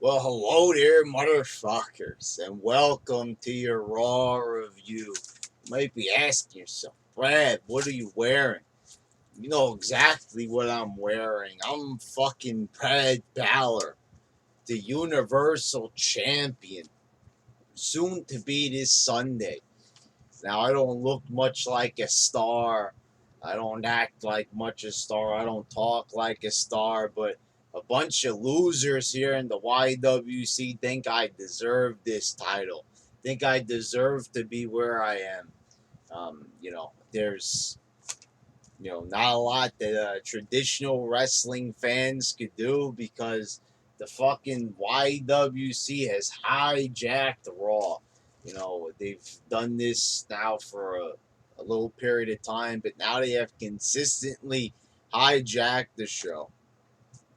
Well, hello there, motherfuckers, and welcome to your Raw review. You might be asking yourself, Brad, what are you wearing? You know exactly what I'm wearing. I'm fucking Brad Balor, the Universal Champion, soon to be this Sunday. Now, I don't look much like a star. I don't act like much a star. I don't talk like a star, but a bunch of losers here in the YWC think I deserve this title. Think I deserve to be where I am. There's not a lot that traditional wrestling fans could do because the fucking YWC has hijacked Raw. They've done this now for a little period of time, but now they have consistently hijacked the show.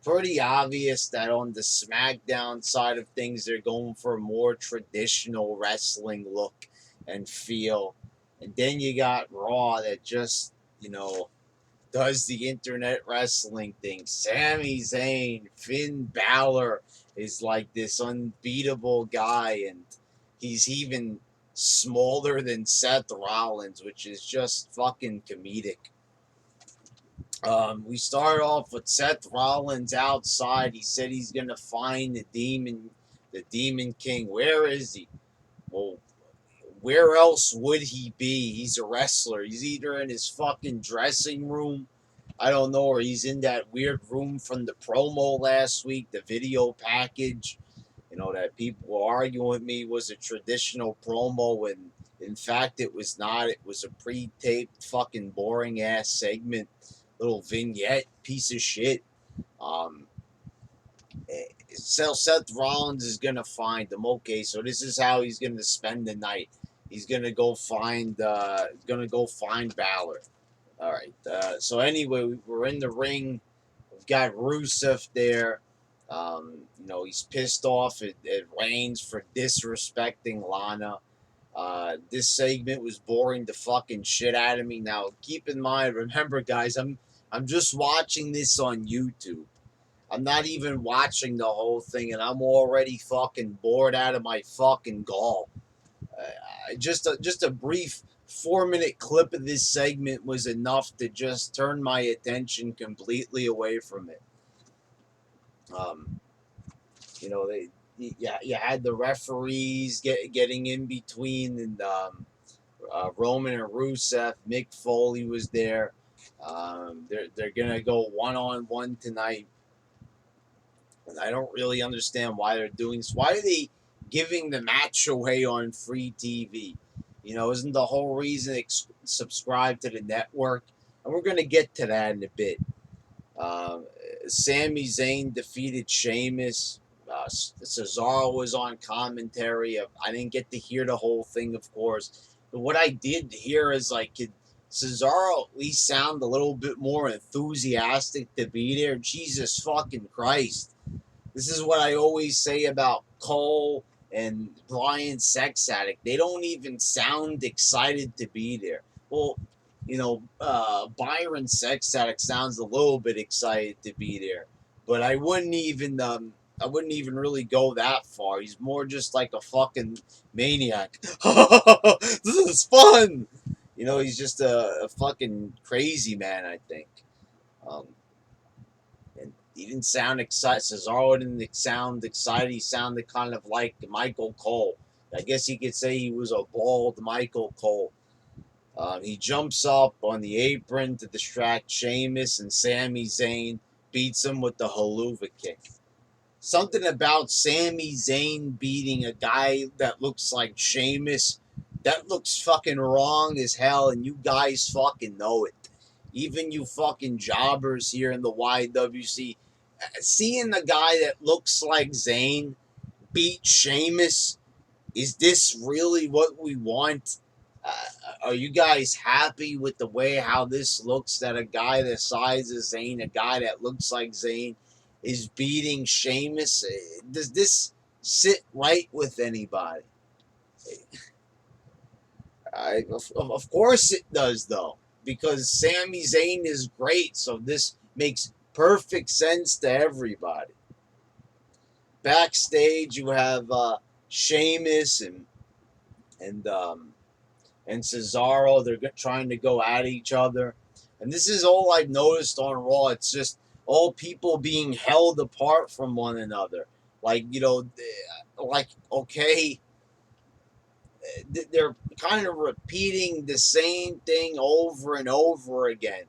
Pretty obvious that on the SmackDown side of things, they're going for a more traditional wrestling look and feel. And then you got Raw that just, does the internet wrestling thing. Sami Zayn, Finn Balor is like this unbeatable guy, and he's even smaller than Seth Rollins, which is just fucking comedic. We start off with Seth Rollins outside. He said he's gonna find the Demon King. Where is he? Well, where else would he be? He's a wrestler. He's either in his fucking dressing room, I don't know, or he's in that weird room from the promo last week, the video package, that people were arguing with me was a traditional promo when in fact it was not. It was a pre-taped fucking boring ass segment, little vignette piece of shit. Um, so Seth Rollins is gonna find him. Okay, so this is how he's gonna spend the night. He's gonna go find Balor. All right. So anyway, we're in the ring. We've got Rusev there. He's pissed off at Reigns for disrespecting Lana. This segment was boring the fucking shit out of me. Now, keep in mind, remember, guys, I'm just watching this on YouTube. I'm not even watching the whole thing, and I'm already fucking bored out of my fucking gall. Just a brief 4-minute clip of this segment was enough to just turn my attention completely away from it. Um, you had the referees getting in between, and Roman and Rusev. Mick Foley was there. They're gonna go 1-on-1 tonight, and I don't really understand why they're doing this. Why are they giving the match away on free TV? Isn't the whole reason subscribe to the network? And we're gonna get to that in a bit. Sami Zayn defeated Sheamus. Cesaro was on commentary. I didn't get to hear the whole thing, of course. But what I did hear is could Cesaro at least sound a little bit more enthusiastic to be there? Jesus fucking Christ. This is what I always say about Cole and Brian Sex Addict. They don't even sound excited to be there. Well, Byron Sex Addict sounds a little bit excited to be there, but I wouldn't even really go that far. He's more just like a fucking maniac. This is fun. He's just a fucking crazy man, I think. Um, and he didn't sound excited. Cesaro didn't sound excited. He sounded kind of like Michael Cole. I guess you could say he was a bald Michael Cole. He jumps up on the apron to distract Sheamus, and Sami Zayn beats him with the haluva kick. Something about Sami Zayn beating a guy that looks like Sheamus, that looks fucking wrong as hell, and you guys fucking know it. Even you fucking jobbers here in the YWC. Seeing a guy that looks like Zayn beat Sheamus, is this really what we want? Are you guys happy with the way how this looks, that a guy the size of Zayn, a guy that looks like Zayn, is beating Sheamus? Does this sit right with anybody? Of course it does, though, because Sami Zayn is great, so this makes perfect sense to everybody. backstage you have Sheamus and and Cesaro. They're trying to go at each other, and this is all I've noticed on Raw. It's just all people being held apart from one another. Like, like, okay, they're kind of repeating the same thing over and over again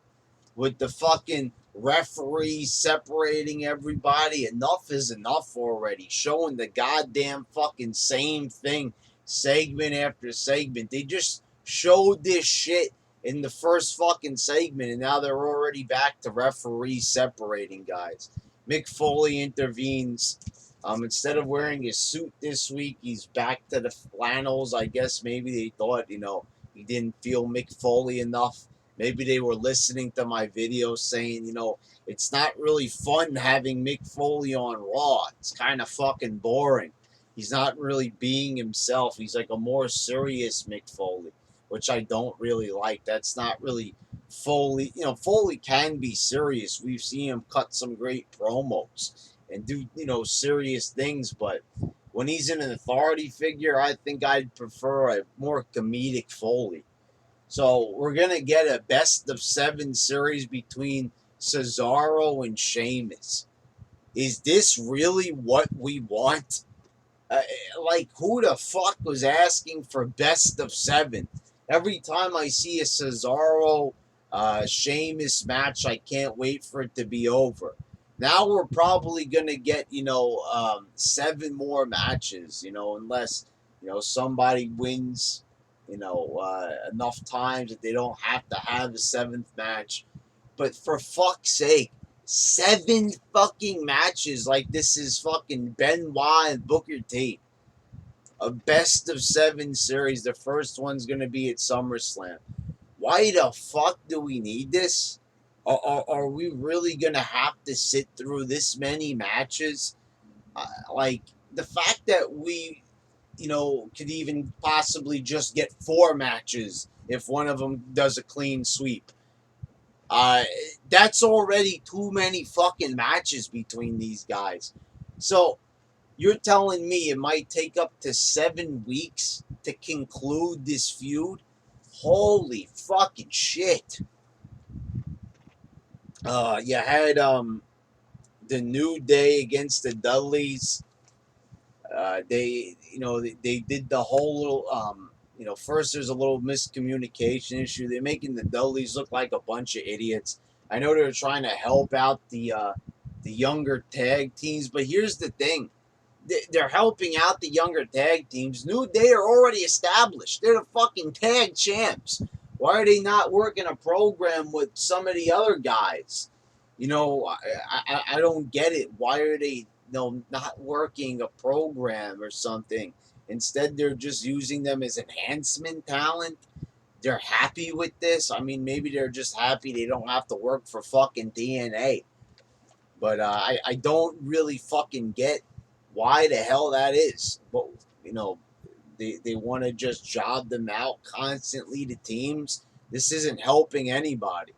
with the fucking referee separating everybody. Enough is enough already. Showing the goddamn fucking same thing segment after segment. They just showed this shit in the first fucking segment, and now they're already back to referees separating guys. Mick Foley intervenes. Instead of wearing his suit this week, he's back to the flannels. I guess maybe they thought, he didn't feel Mick Foley enough. Maybe they were listening to my video saying, it's not really fun having Mick Foley on Raw. It's kind of fucking boring. He's not really being himself. He's like a more serious Mick Foley, which I don't really like. That's not really Foley. Foley can be serious. We've seen him cut some great promos and do, serious things, but when he's in an authority figure, I think I'd prefer a more comedic Foley. So we're going to get a best of 7 series between Cesaro and Sheamus. Is this really what we want? Like, who the fuck was asking for best of 7? Every time I see a Cesaro Sheamus match, I can't wait for it to be over. Now we're probably going to get, 7 more matches, unless, somebody wins, enough times that they don't have to have a 7th match. But for fuck's sake, 7 fucking matches like this is fucking Benoit and Booker T. A best of 7 series. The first one's going to be at SummerSlam. Why the fuck do we need this? Are we really going to have to sit through this many matches? Like, the fact that we, could even possibly just get 4 matches if one of them does a clean sweep. That's already too many fucking matches between these guys. So, you're telling me it might take up to 7 weeks to conclude this feud? Holy fucking shit. You had the New Day against the Dudleys. They did the whole little first there's a little miscommunication issue. They're making the Dudleys look like a bunch of idiots. I know they're trying to help out the younger tag teams, but here's the thing. They're helping out the younger tag teams. New Day are already established. They're the fucking tag champs. Why are they not working a program with some of the other guys? I don't get it. Why are they not working a program or something? Instead, they're just using them as enhancement talent. They're happy with this. I mean, maybe they're just happy they don't have to work for fucking DNA. But I don't really fucking get why the hell that is. But, they want to just job them out constantly to teams. This isn't helping anybody.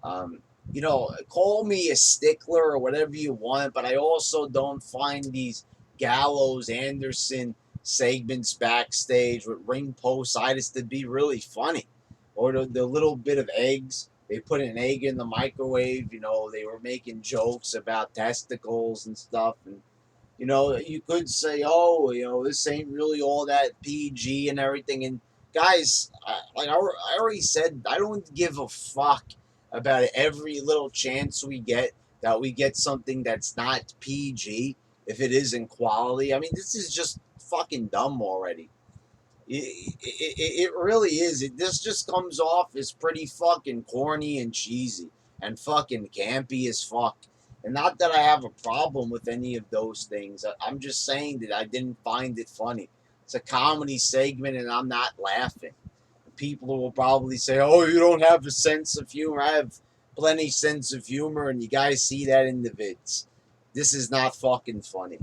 Call me a stickler or whatever you want, but I also don't find these Gallows Anderson segments backstage with ring post-itis to be really funny. Or the little bit of eggs. They put an egg in the microwave. They were making jokes about testicles and stuff. And, you could say, oh, this ain't really all that PG and everything. And, guys, like I already said, I don't give a fuck about every little chance we get that we get something that's not PG if it is in quality. I mean, this is just fucking dumb already. It really is. This just comes off as pretty fucking corny and cheesy and fucking campy as fuck. And not that I have a problem with any of those things. I'm just saying that I didn't find it funny. It's a comedy segment and I'm not laughing. People will probably say, oh, you don't have a sense of humor. I have plenty sense of humor, and you guys see that in the vids. This is not fucking funny.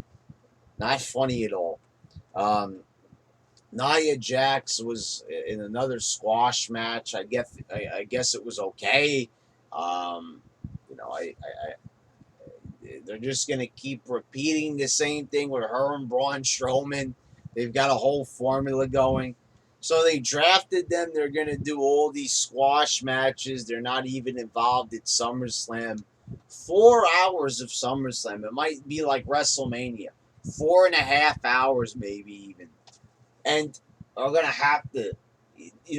Not funny at all. Nia Jax was in another squash match. I guess it was okay. I They're just going to keep repeating the same thing with her and Braun Strowman. They've got a whole formula going. So they drafted them. They're going to do all these squash matches. They're not even involved at SummerSlam. 4 hours of SummerSlam. It might be like WrestleMania. 4.5 hours, maybe even. And are going to have to,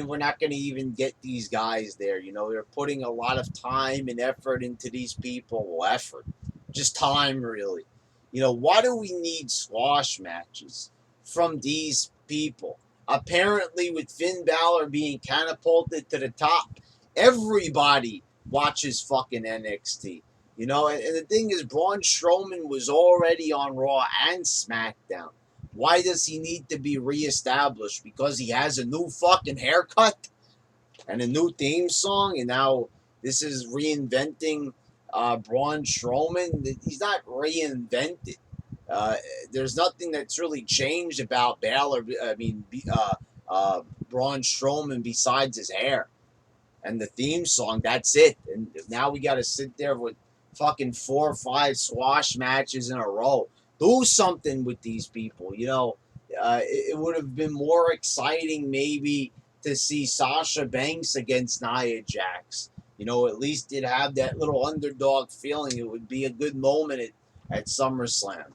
we're not going to even get these guys there. They're putting a lot of time and effort into these people. Well, effort. Just time, really. Why do we need squash matches from these people? Apparently, with Finn Balor being catapulted to the top, everybody watches fucking NXT. And the thing is, Braun Strowman was already on Raw and SmackDown. Why does he need to be reestablished? Because he has a new fucking haircut and a new theme song, and now this is reinventing Braun Strowman. He's not reinvented. There's nothing that's really changed about Balor. Braun Strowman besides his hair and the theme song. That's it. And now we got to sit there with fucking 4 or 5 squash matches in a row. Do something with these people. It would have been more exciting maybe to see Sasha Banks against Nia Jax. At least it'd have that little underdog feeling. It would be a good moment at SummerSlam.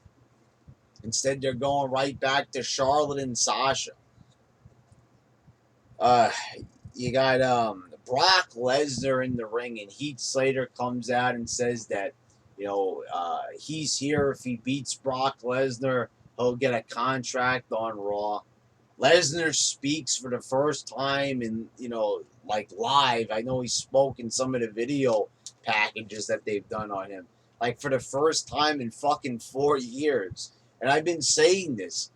Instead, they're going right back to Charlotte and Sasha. You got Brock Lesnar in the ring, and Heath Slater comes out and says that, he's here. If he beats Brock Lesnar, he'll get a contract on Raw. Lesnar speaks for the first time in, live. I know he spoke in some of the video packages that they've done on him. Like, for the first time in fucking 4 years. And I've been saying this.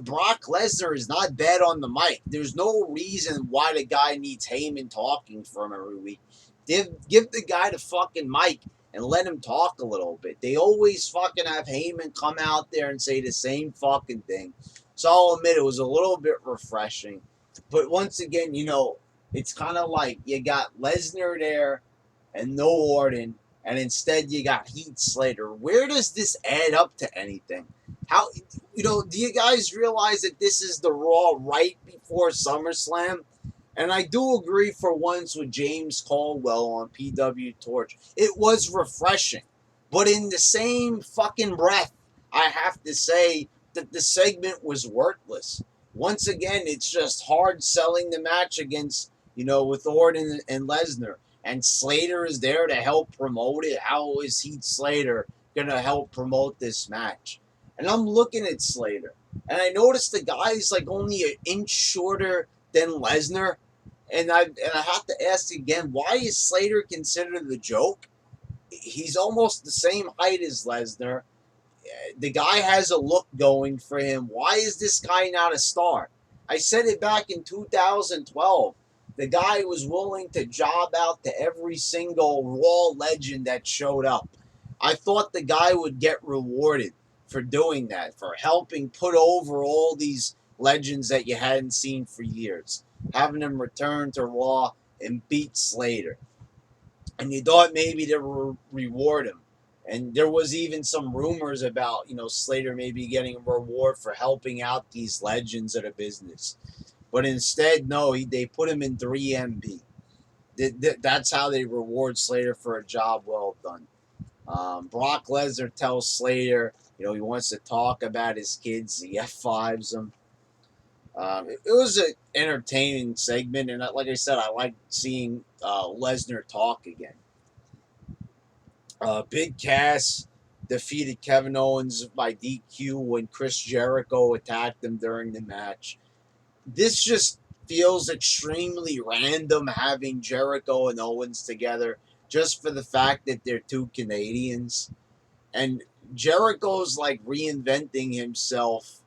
Brock Lesnar is not bad on the mic. There's no reason why the guy needs Heyman talking for him every week. Give the guy the fucking mic and let him talk a little bit. They always fucking have Heyman come out there and say the same fucking thing. So I'll admit it was a little bit refreshing. But once again, it's kind of like you got Lesnar there and no Orton, and instead you got Heath Slater. Where does this add up to anything? How, do you guys realize that this is the Raw right before SummerSlam? And I do agree for once with James Caldwell on PW Torch. It was refreshing. But in the same fucking breath, I have to say that the segment was worthless. Once again, it's just hard selling the match against, with Orton and Lesnar. And Slater is there to help promote it. How is Heath Slater going to help promote this match? And I'm looking at Slater. And I noticed the guy's like only an inch shorter than Lesnar. And I have to ask again, why is Slater considered the joke? He's almost the same height as Lesnar. The guy has a look going for him. Why is this guy not a star? I said it back in 2012. The guy was willing to job out to every single Raw legend that showed up. I thought the guy would get rewarded for doing that, for helping put over all these legends that you hadn't seen for years, having them return to Raw and beat Slater. And you thought maybe they would reward him. And there was even some rumors about, Slater maybe getting a reward for helping out these legends of the business. But instead, no, they put him in 3MB. That's how they reward Slater for a job well done. Brock Lesnar tells Slater, he wants to talk about his kids. He F5s them. It was an entertaining segment, and like I said, I like seeing Lesnar talk again. Big Cass defeated Kevin Owens by DQ when Chris Jericho attacked him during the match. This just feels extremely random having Jericho and Owens together just for the fact that they're two Canadians. And Jericho's like reinventing himself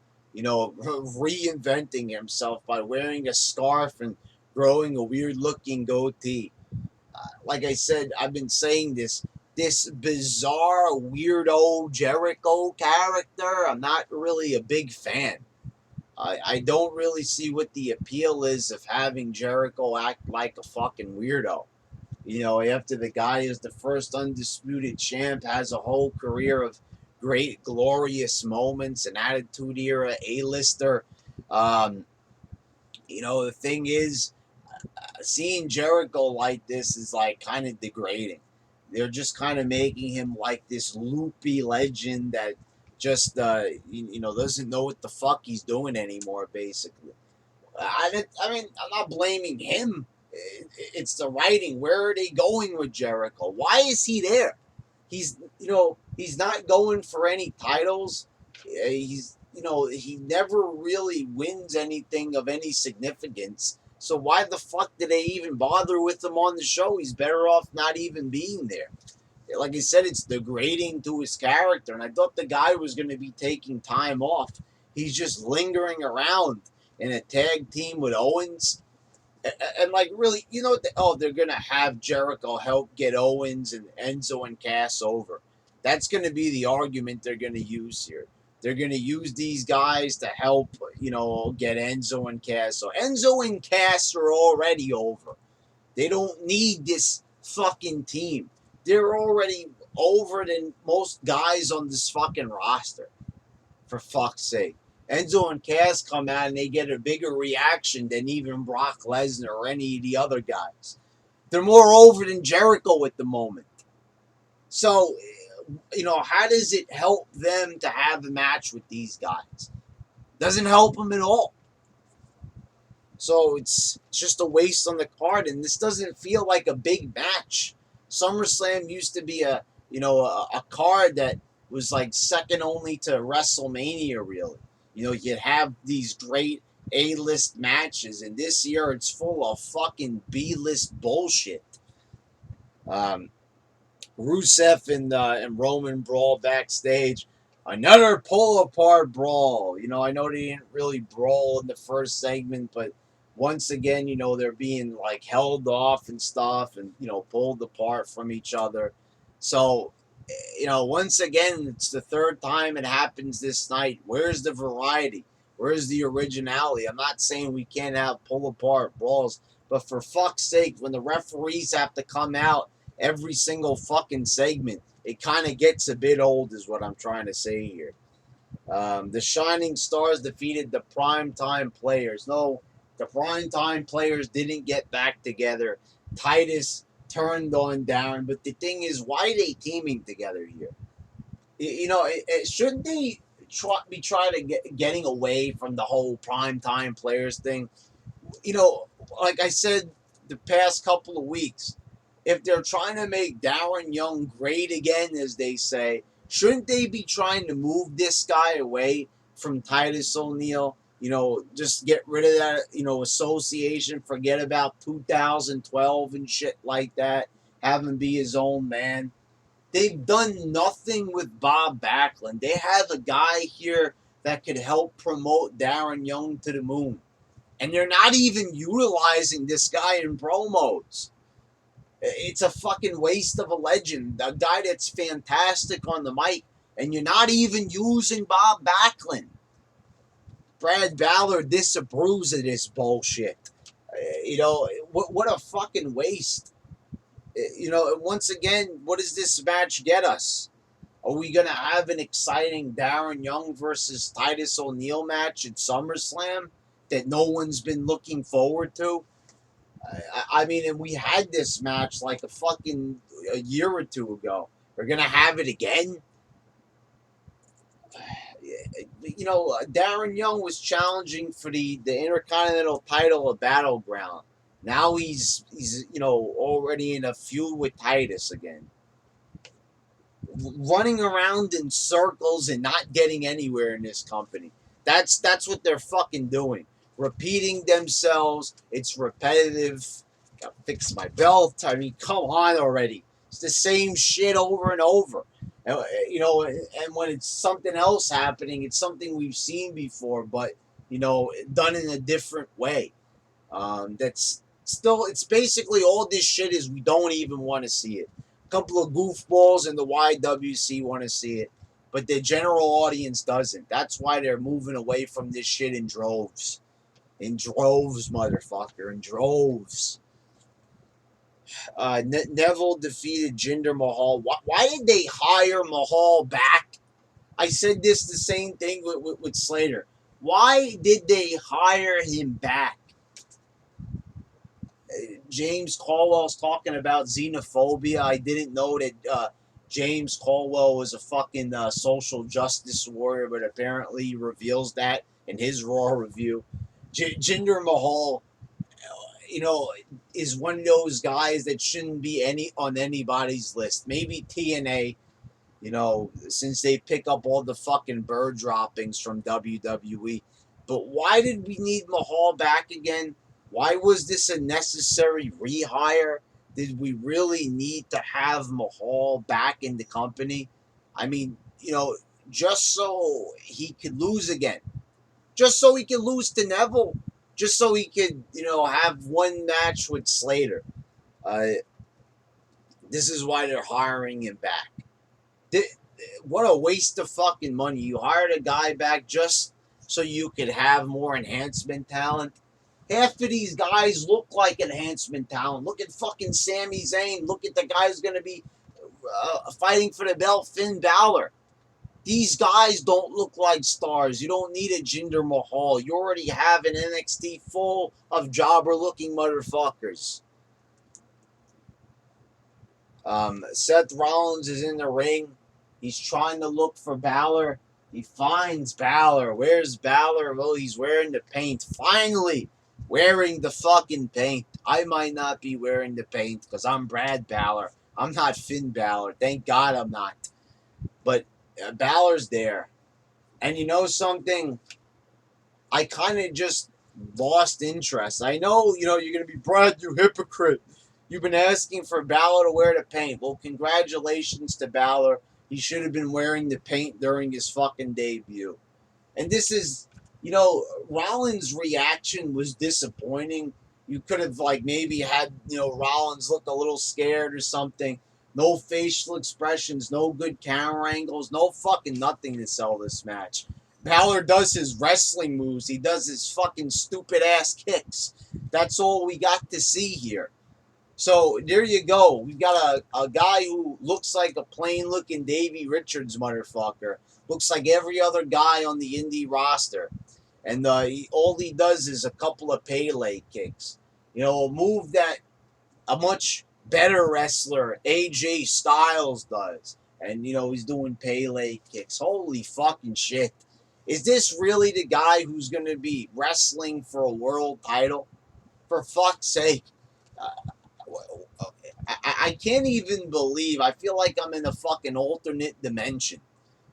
by wearing a scarf and growing a weird looking goatee. Like I said, I've been saying this bizarre weirdo Jericho character, I'm not really a big fan. I don't really see what the appeal is of having Jericho act like a fucking weirdo. You know, after the guy is the first undisputed champ, has a whole career of great, glorious moments, an Attitude Era A-lister. Um, you know, the thing is, seeing Jericho like this is like kind of degrading. They're just kind of making him like this loopy legend that just doesn't know what the fuck he's doing anymore. Basically, I mean, I'm not blaming him. It's the writing. Where are they going with Jericho? Why is he there? He's not going for any titles. He never really wins anything of any significance. So why the fuck did they even bother with him on the show? He's better off not even being there. Like I said, it's degrading to his character, and I thought the guy was going to be taking time off. He's just lingering around in a tag team with Owens. And like, really, you know what? They're going to have Jericho help get Owens and Enzo and Cass over. That's going to be the argument they're going to use here. They're going to use these guys to help, get Enzo and Cass. So Enzo and Cass are already over. They don't need this fucking team. They're already over than most guys on this fucking roster. For fuck's sake. Enzo and Cass come out and they get a bigger reaction than even Brock Lesnar or any of the other guys. They're more over than Jericho at the moment. So, how does it help them to have a match with these guys? Doesn't help them at all. So it's just a waste on the card, and this doesn't feel like a big match. SummerSlam used to be a card that was like second only to WrestleMania, really. You'd have these great A-list matches, and this year it's full of fucking B-list bullshit. Rusev and Roman brawl backstage. Another pull-apart brawl. I know they didn't really brawl in the first segment, but once again, they're being like held off and stuff and, pulled apart from each other. So, once again, it's the third time it happens this night. Where's the variety? Where's the originality? I'm not saying we can't have pull-apart brawls, but for fuck's sake, when the referees have to come out every single fucking segment, it kind of gets a bit old, is what I'm trying to say here. The Shining Stars defeated the Primetime Players. No, the Primetime Players didn't get back together. Titus turned on Darren, but the thing is, why are they teaming together here? Shouldn't they be trying to getting away from the whole Primetime Players thing? Like I said the past couple of weeks, if they're trying to make Darren Young great again, as they say, shouldn't they be trying to move this guy away from Titus O'Neil? Just get rid of that, association, forget about 2012 and shit like that, have him be his own man. They've done nothing with Bob Backlund. They have a guy here that could help promote Darren Young to the moon. And they're not even utilizing this guy in promos. It's a fucking waste of a legend. A guy that's fantastic on the mic, and you're not even using Bob Backlund. Brad Balor disapproves of this bullshit. What a fucking waste. Once again, what does this match get us? Are we going to have an exciting Darren Young versus Titus O'Neil match at SummerSlam that no one's been looking forward to? I mean, and we had this match like a year or two ago. We're going to have it again. Darren Young was challenging for the Intercontinental title of Battleground. Now he's already in a feud with Titus again. Running around in circles and not getting anywhere in this company. That's what they're fucking doing. Repeating themselves. It's repetitive. Gotta fix my belt. I mean, come on already. It's the same shit over and over. And when it's something else happening, it's something we've seen before, but, done in a different way. It's basically all this shit is we don't even want to see it. A couple of goofballs in the YWC want to see it, but the general audience doesn't. That's why they're moving away from this shit in droves. In droves, motherfucker. In droves. Neville defeated Jinder Mahal. Why did they hire Mahal back? I said this the same thing with Slater. Why did they hire him back? James Caldwell's talking about xenophobia. I didn't know that James Caldwell was a fucking social justice warrior, but apparently he reveals that in his Raw review. Jinder Mahal, is one of those guys that shouldn't be on anybody's list. Maybe TNA, since they pick up all the fucking bird droppings from WWE. But why did we need Mahal back again? Why was this a necessary rehire? Did we really need to have Mahal back in the company? I mean, just so he could lose again. Just so he could lose to Neville. Just so he could, have one match with Slater. This is why they're hiring him back. What a waste of fucking money. You hired a guy back just so you could have more enhancement talent. Half of these guys look like enhancement talent. Look at fucking Sami Zayn. Look at the guy who's going to be fighting for the belt, Finn Balor. These guys don't look like stars. You don't need a Jinder Mahal. You already have an NXT full of jobber-looking motherfuckers. Seth Rollins is in the ring. He's trying to look for Balor. He finds Balor. Where's Balor? Well, he's wearing the paint. Finally, wearing the fucking paint. I might not be wearing the paint because I'm Brad Balor. I'm not Finn Balor. Thank God I'm not. But Balor's there. And you know something? I kind of just lost interest. I know, you're going to be, Brad, you hypocrite. You've been asking for Balor to wear the paint. Well, congratulations to Balor. He should have been wearing the paint during his fucking debut. And this is, Rollins' reaction was disappointing. You could have, maybe had, Rollins look a little scared or something. No facial expressions, no good camera angles, no fucking nothing to sell this match. Balor does his wrestling moves. He does his fucking stupid-ass kicks. That's all we got to see here. So, there you go. We've got a guy who looks like a plain-looking Davey Richards motherfucker. Looks like every other guy on the indie roster. And all he does is a couple of Pele kicks. A move that a much better wrestler, AJ Styles, does. And, he's doing Pele kicks. Holy fucking shit. Is this really the guy who's going to be wrestling for a world title? For fuck's sake. I can't even believe. I feel like I'm in a fucking alternate dimension.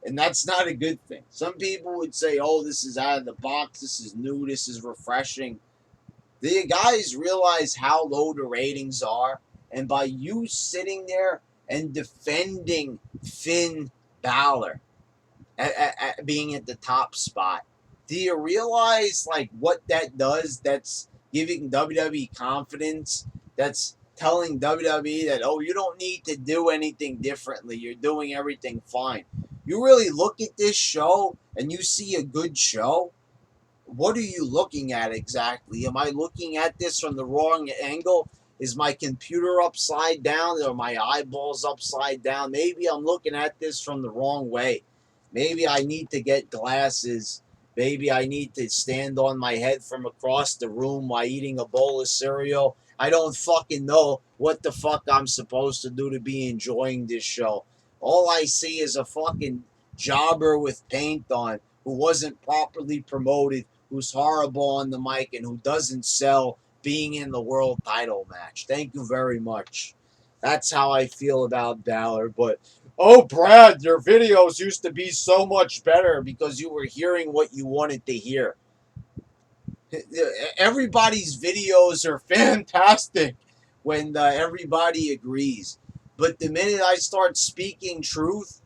And that's not a good thing. Some people would say, oh, this is out of the box. This is new. This is refreshing. Do you guys realize how low the ratings are? And by you sitting there and defending Finn Balor at being at the top spot, do you realize what that does? That's giving WWE confidence. That's telling WWE that, oh, you don't need to do anything differently. You're doing everything fine. You really look at this show and you see a good show? What are you looking at exactly? Am I looking at this from the wrong angle? Is my computer upside down or my eyeballs upside down? Maybe I'm looking at this from the wrong way. Maybe I need to get glasses. Maybe I need to stand on my head from across the room while eating a bowl of cereal. I don't fucking know what the fuck I'm supposed to do to be enjoying this show. All I see is a fucking jobber with paint on who wasn't properly promoted, who's horrible on the mic, and who doesn't sell being in the world title match. Thank you very much. That's how I feel about Balor. But, oh, Brad, your videos used to be so much better because you were hearing what you wanted to hear. Everybody's videos are fantastic when everybody agrees. But the minute I start speaking truth,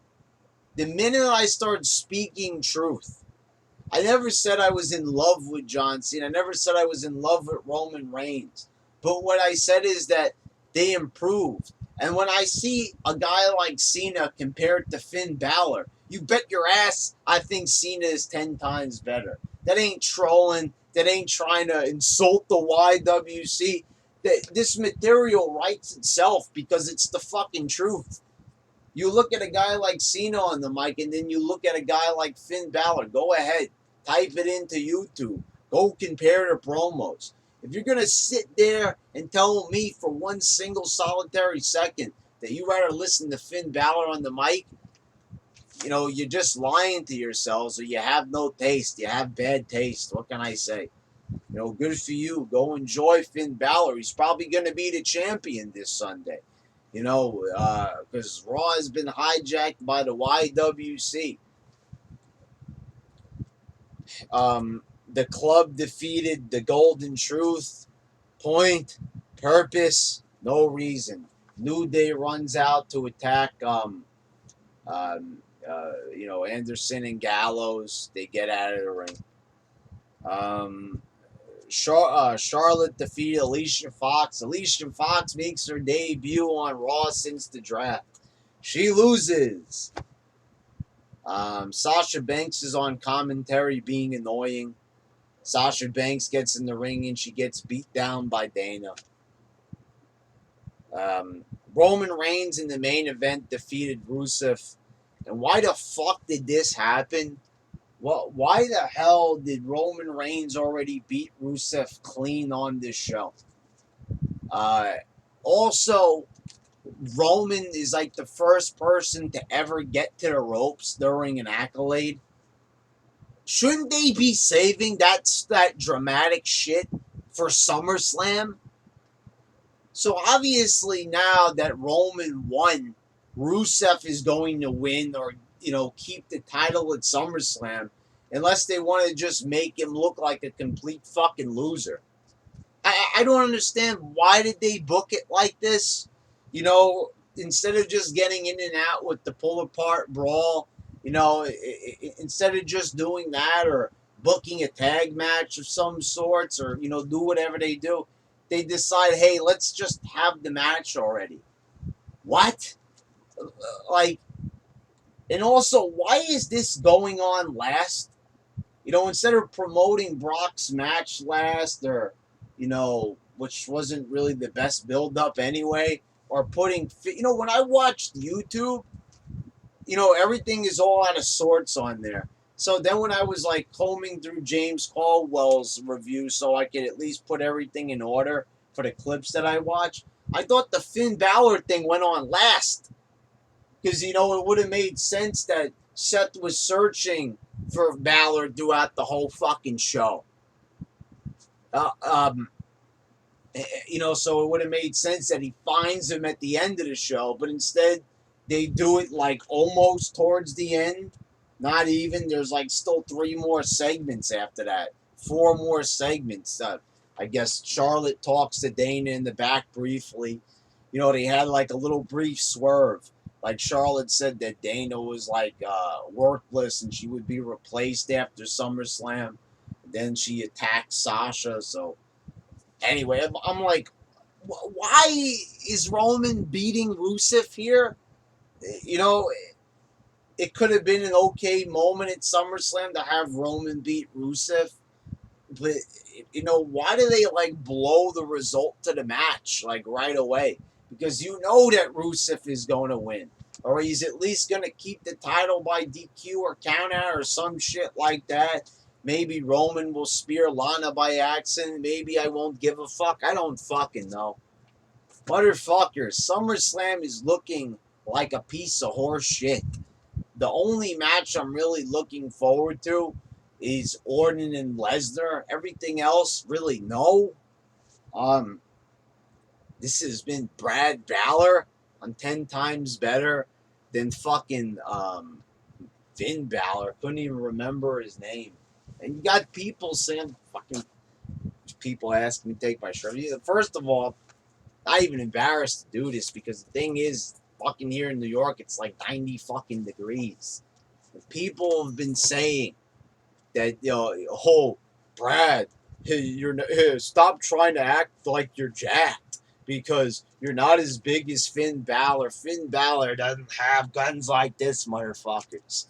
I never said I was in love with John Cena. I never said I was in love with Roman Reigns. But what I said is that they improved. And when I see a guy like Cena compared to Finn Balor, you bet your ass I think Cena is 10 times better. That ain't trolling. That ain't trying to insult the YWC. This material writes itself because it's the fucking truth. You look at a guy like Cena on the mic, and then you look at a guy like Finn Balor. Go ahead, type it into YouTube. Go compare the promos. If you're going to sit there and tell me for one single solitary second that you rather listen to Finn Balor on the mic, you're just lying to yourselves, or you have no taste. You have bad taste. What can I say? Good for you. Go enjoy Finn Balor. He's probably going to be the champion this Sunday. Because Raw has been hijacked by the YWC. The club defeated the Golden Truth. Point, purpose, no reason. New Day runs out to attack Anderson and Gallows. They get out of the ring. Charlotte defeated Alicia Fox. Alicia Fox makes her debut on Raw since the draft. She loses. Sasha Banks is on commentary being annoying. Sasha Banks gets in the ring and she gets beat down by Dana. Roman Reigns in the main event defeated Rusev. And why the fuck did this happen? Well, why the hell did Roman Reigns already beat Rusev clean on this show? Also, Roman is like the first person to ever get to the ropes during an accolade. Shouldn't they be saving that dramatic shit for SummerSlam? So obviously now that Roman won, Rusev is going to win or keep the title at SummerSlam, unless they want to just make him look like a complete fucking loser. I don't understand, why did they book it like this? Instead of just getting in and out with the pull apart brawl, instead of just doing that or booking a tag match of some sorts or, do whatever they do, they decide, hey, let's just have the match already. What? And also, why is this going on last? Instead of promoting Brock's match last or, which wasn't really the best build-up anyway, or putting, when I watched YouTube, everything is all out of sorts on there. So then when I was combing through James Caldwell's review so I could at least put everything in order for the clips that I watched, I thought the Finn Balor thing went on last. Because, it would have made sense that Seth was searching for Balor throughout the whole fucking show. So it would have made sense that he finds him at the end of the show. But instead, they do it almost towards the end. Not even. There's still 3 more segments after that. 4 more segments. I guess Charlotte talks to Dana in the back briefly. They had a little brief swerve. Charlotte said that Dana was worthless and she would be replaced after SummerSlam. Then she attacked Sasha. So anyway, I'm why is Roman beating Rusev here? It could have been an okay moment at SummerSlam to have Roman beat Rusev. But, why do they, blow the result to the match, right away? Because that Rusev is going to win. Or he's at least going to keep the title by DQ or countout or some shit like that. Maybe Roman will spear Lana by accident. Maybe I won't give a fuck. I don't fucking know. Motherfuckers, SummerSlam is looking like a piece of horse shit. The only match I'm really looking forward to is Orton and Lesnar. Everything else, really, no. This has been Brad Balor on 10 times better than fucking Finn Balor. Couldn't even remember his name. And you got people saying, fucking people asking me to take my shirt. First of all, not even embarrassed to do this because the thing is, fucking here in New York, it's 90 fucking degrees. And people have been saying that, oh, Brad, stop trying to act like you're jacked because you're not as big as Finn Balor. Finn Balor doesn't have guns like this, motherfuckers.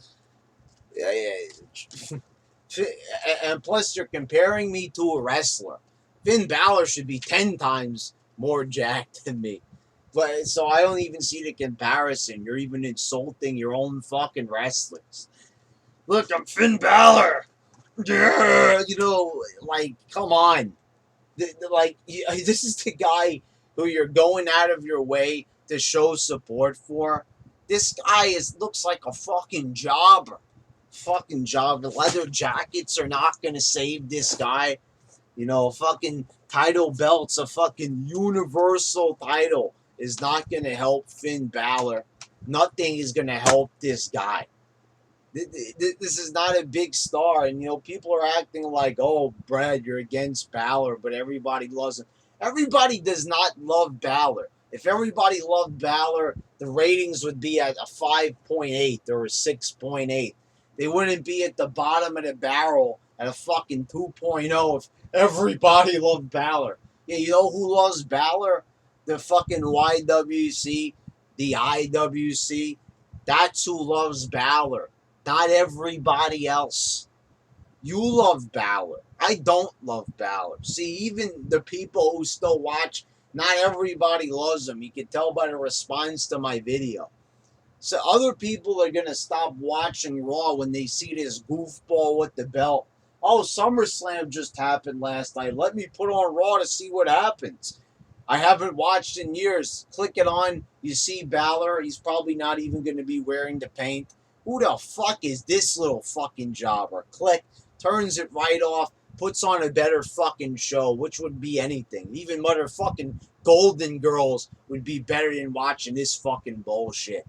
And plus, you're comparing me to a wrestler. Finn Balor should be 10 times more jacked than me. But so I don't even see the comparison. You're even insulting your own fucking wrestlers. Look, I'm Finn Balor. Yeah, you know, like, come on. This is the guy who you're going out of your way to show support for. This guy looks like a fucking jobber. Fucking jobber. Leather jackets are not gonna save this guy. You know, fucking title belts, a fucking universal title is not gonna help Finn Balor. Nothing is gonna help this guy. This is not a big star, and you know people are acting like, "Oh, Brad, you're against Balor," but everybody loves him. Everybody does not love Balor. If everybody loved Balor, the ratings would be at a 5.8 or a 6.8. They wouldn't be at the bottom of the barrel at a fucking 2.0 if everybody loved Balor. Yeah, you know who loves Balor? The fucking YWC, the IWC. That's who loves Balor. Not everybody else. You love Balor. I don't love Balor. See, even the people who still watch, not everybody loves him. You can tell by the response to my video. So other people are going to stop watching Raw when they see this goofball with the belt. Oh, SummerSlam just happened last night. Let me put on Raw to see what happens. I haven't watched in years. Click it on. You see Balor. He's probably not even going to be wearing the paint. Who the fuck is this little fucking jobber? Click, turns it right off, puts on a better fucking show, which would be anything. Even motherfucking Golden Girls would be better than watching this fucking bullshit.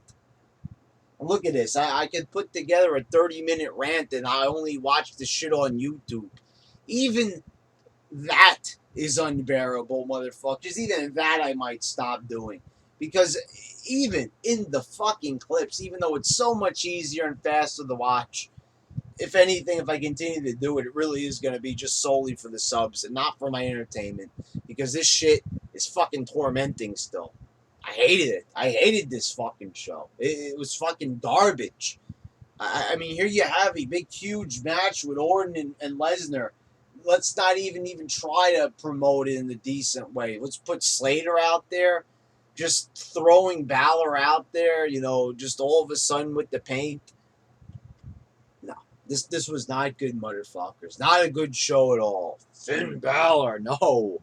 Look at this. I could put together a 30-minute rant and I only watch the shit on YouTube. Even that is unbearable, motherfuckers. Even that I might stop doing. Because even in the fucking clips, even though it's so much easier and faster to watch, if anything, if I continue to do it, it really is going to be just solely for the subs and not for my entertainment. Because this shit is fucking tormenting still. I hated it. I hated this fucking show. It was fucking garbage. I mean, here you have a big, huge match with Orton and Lesnar. Let's not even try to promote it in a decent way. Let's put Slater out there, just throwing Balor out there, you know, just all of a sudden with the paint. No, this was not good, motherfuckers. Not a good show at all. Finn Balor, no.